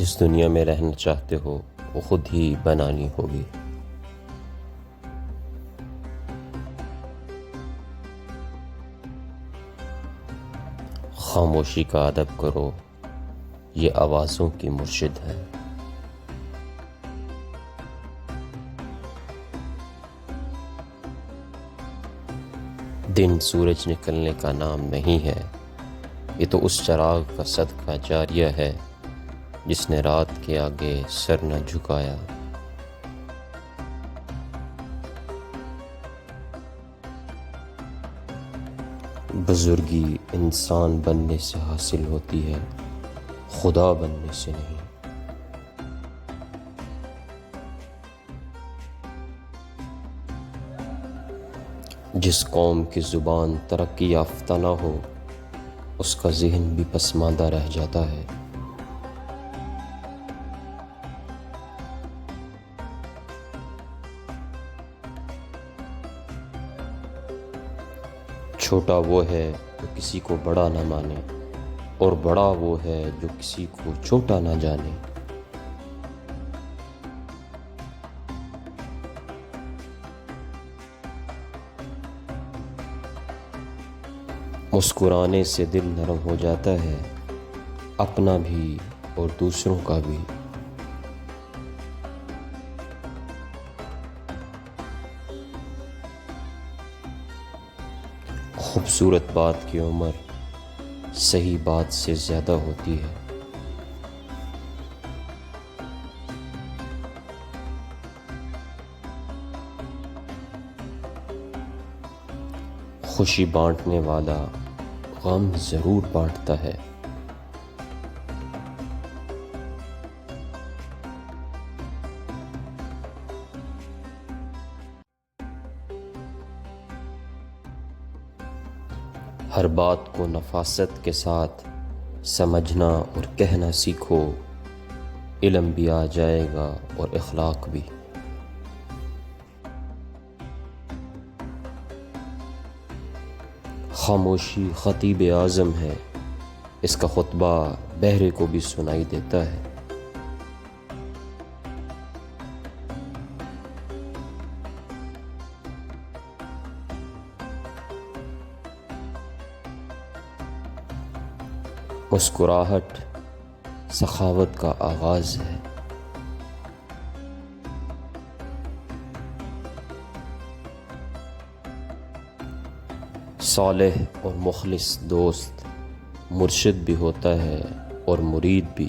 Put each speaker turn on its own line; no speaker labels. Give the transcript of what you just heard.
جس دنیا میں رہنا چاہتے ہو وہ خود ہی بنانی ہوگی۔ خاموشی کا ادب کرو، یہ آوازوں کی مرشد ہے۔ دن سورج نکلنے کا نام نہیں ہے، یہ تو اس چراغ کا صدقہ جاریہ ہے جس نے رات کے آگے سر نہ جھکایا۔ بزرگی انسان بننے سے حاصل ہوتی ہے، خدا بننے سے نہیں۔ جس قوم کی زبان ترقی یافتہ نہ ہو اس کا ذہن بھی پسماندہ رہ جاتا ہے۔ چھوٹا وہ ہے جو کسی کو بڑا نہ مانے، اور بڑا وہ ہے جو کسی کو چھوٹا نہ جانے۔ مسکرانے سے دل نرم ہو جاتا ہے، اپنا بھی اور دوسروں کا بھی۔ خوبصورت بات کی عمر صحیح بات سے زیادہ ہوتی ہے۔ خوشی بانٹنے والا غم ضرور بانٹتا ہے۔ ہر بات کو نفاست کے ساتھ سمجھنا اور کہنا سیکھو، علم بھی آ جائے گا اور اخلاق بھی۔ خاموشی خطیب اعظم ہے، اس کا خطبہ بہرے کو بھی سنائی دیتا ہے۔ مسکراہٹ سخاوت کا آغاز ہے۔ صالح اور مخلص دوست مرشد بھی ہوتا ہے اور مرید بھی۔